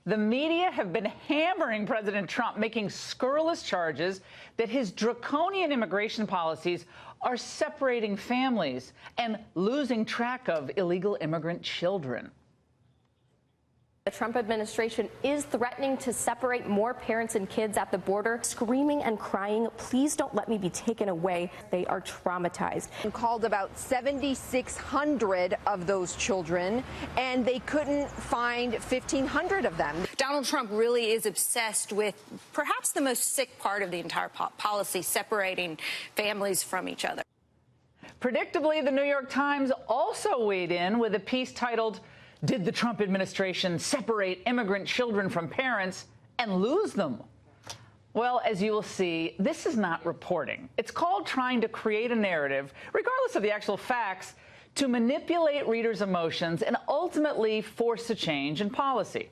The media have been hammering President Trump, making scurrilous charges that his draconian immigration policies are separating families and losing track of illegal immigrant children. The Trump administration is threatening to separate more parents and kids at the border, screaming and crying, "Please don't let me be taken away." They are traumatized. And called about 7,600 of those children, and they couldn't find 1,500 of them. Donald Trump really is obsessed with perhaps the most sick part of the entire policy, separating families from each other. Predictably, the New York Times also weighed in with a piece titled, "Did the Trump administration separate immigrant children from parents and lose them?" Well, as you will see, this is not reporting. It's called trying to create a narrative, regardless of the actual facts, to manipulate readers' emotions and ultimately force a change in policy.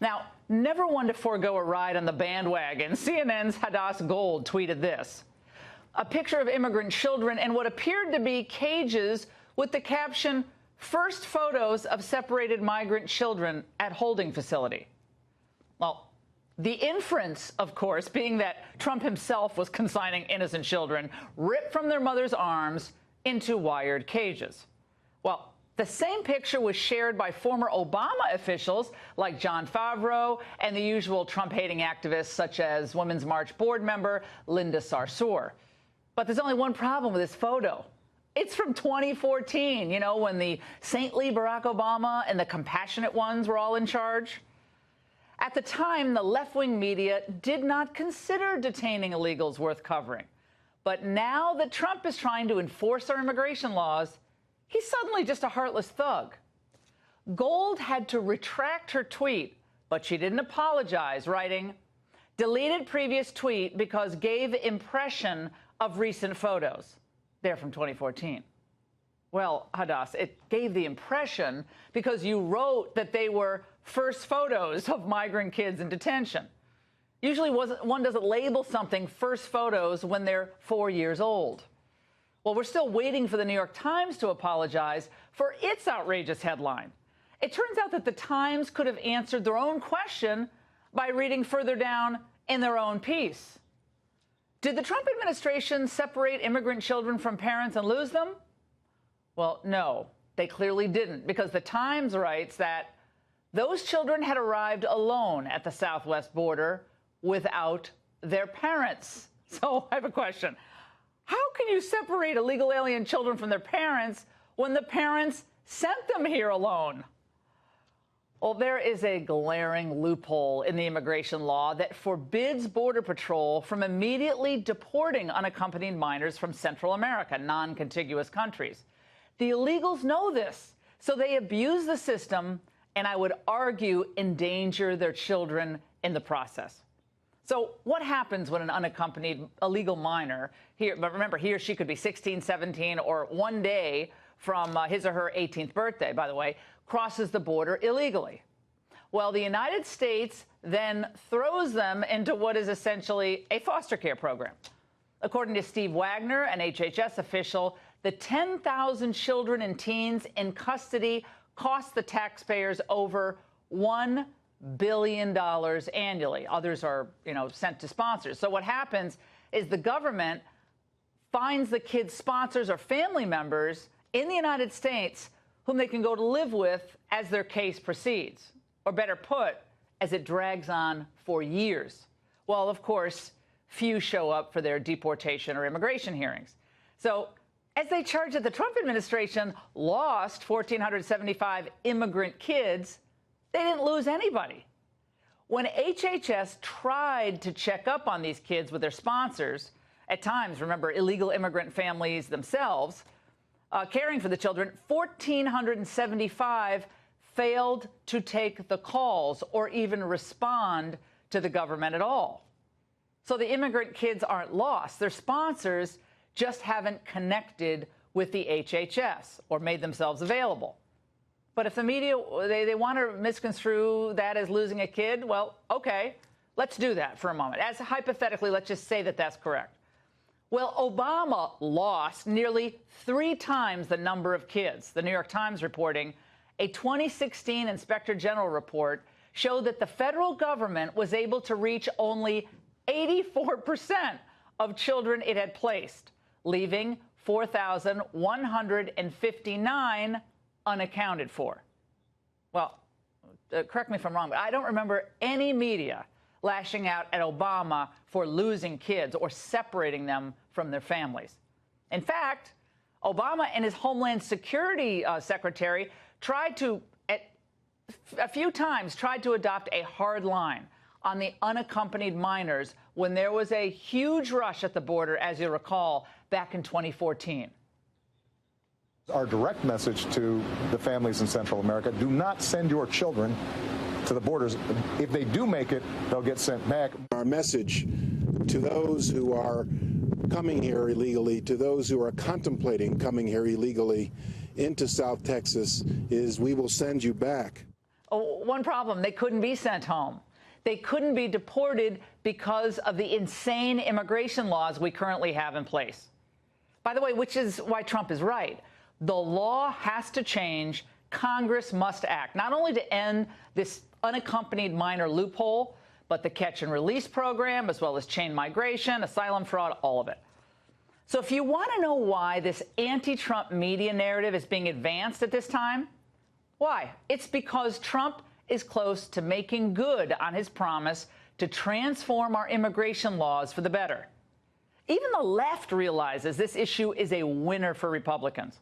Now, never one to forego a ride on the bandwagon, CNN's Hadass Gold tweeted this: a picture of immigrant children in what appeared to be cages with the caption, "First photos of separated migrant children at holding facility." Well, the inference, of course, being that Trump himself was consigning innocent children ripped from their mother's arms into wired cages. Well, the same picture was shared by former Obama officials like Jon Favreau and the usual Trump-hating activists such as Women's March board member Linda Sarsour. But there's only one problem with this photo. It's from 2014, you know, when the saintly Barack Obama and the compassionate ones were all in charge. At the time, the left-wing media did not consider detaining illegals worth covering. But now that Trump is trying to enforce our immigration laws, he's suddenly just a heartless thug. Gold had to retract her tweet, but she didn't apologize, writing, "Deleted previous tweet because gave impression of recent photos." They're from 2014. Well, Hadass, it gave the impression because you wrote that they were first photos of migrant kids in detention. Usually one doesn't label something first photos when they're 4 years old. Well, we're still waiting for the New York Times to apologize for its outrageous headline. It turns out that the Times could have answered their own question by reading further down in their own piece. Did the Trump administration separate immigrant children from parents and lose them? Well, no, they clearly didn't, because the Times writes that those children had arrived alone at the southwest border without their parents. So I have a question. How can you separate illegal alien children from their parents when the parents sent them here alone? Well, there is a glaring loophole in the immigration law that forbids Border Patrol from immediately deporting unaccompanied minors from Central America, non-contiguous countries. The illegals know this, so they abuse the system and, I would argue, endanger their children in the process. So what happens when an unaccompanied illegal minor, but remember, he or she could be 16, 17, or one day from his or her 18th birthday, by the way, crosses the border illegally? Well, the United States then throws them into what is essentially a foster care program. According to Steve Wagner, an HHS official, the 10,000 children and teens in custody cost the taxpayers over $1 billion annually. Others are, sent to sponsors. So what happens is the government finds the kids' sponsors or family members in the United States whom they can go to live with as their case proceeds, or better put, as it drags on for years. Well, of course, few show up for their deportation or immigration hearings. So, as they charge that the Trump administration lost 1,475 immigrant kids, they didn't lose anybody. When HHS tried to check up on these kids with their sponsors, at times, remember, illegal immigrant families themselves, caring for the children, 1,475 failed to take the calls or even respond to the government at all. So the immigrant kids aren't lost. Their sponsors just haven't connected with the HHS or made themselves available. But if the media, they want to misconstrue that as losing a kid, well, okay, let's do that for a moment. As hypothetically, let's just say that that's correct. Well, Obama lost nearly 3 times the number of kids. The New York Times reporting a 2016 Inspector General report showed that the federal government was able to reach only 84% of children it had placed, leaving 4,159 unaccounted for. Well, correct me if I'm wrong, but I don't remember any media lashing out at Obama for losing kids or separating them from their families. In fact, Obama and his Homeland Security Secretary a few times tried to adopt a hard line on the unaccompanied minors when there was a huge rush at the border, as you recall, back in 2014. Our direct message to the families in Central America: do not send your children to the borders. If they do make it, they'll get sent back. Our message to those who are coming here illegally, to those who are contemplating coming here illegally into South Texas, is we will send you back. Oh, one problem: they couldn't be sent home. They couldn't be deported because of the insane immigration laws we currently have in place. By the way, which is why Trump is right. The law has to change. Congress must act, not only to end this unaccompanied minor loophole, but the catch and release program, as well as chain migration, asylum fraud, all of it. So if you want to know why this anti-Trump media narrative is being advanced at this time, why? It's because Trump is close to making good on his promise to transform our immigration laws for the better. Even the left realizes this issue is a winner for Republicans.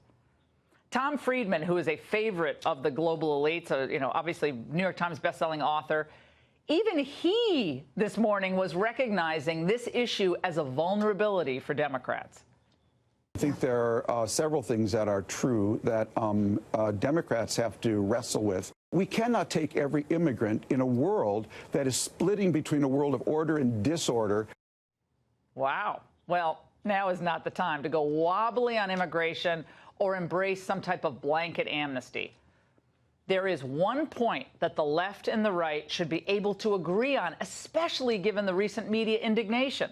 Tom Friedman, who is a favorite of the global elites, obviously New York Times bestselling author, even he this morning was recognizing this issue as a vulnerability for Democrats. I think there are several things that are true that Democrats have to wrestle with. We cannot take every immigrant in a world that is splitting between a world of order and disorder. Wow. Well, now is not the time to go wobbly on immigration or embrace some type of blanket amnesty. There is one point that the left and the right should be able to agree on, especially given the recent media indignation.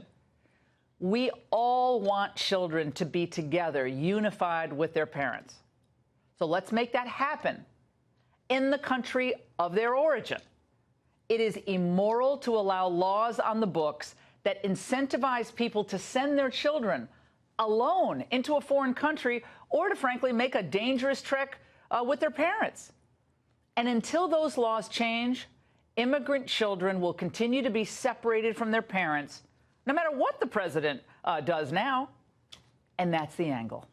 We all want children to be together, unified with their parents. So let's make that happen in the country of their origin. It is immoral to allow laws on the books that incentivize people to send their children alone into a foreign country or to, frankly, make a dangerous trek with their parents. And until those laws change, immigrant children will continue to be separated from their parents, no matter what the president does now. And that's the angle.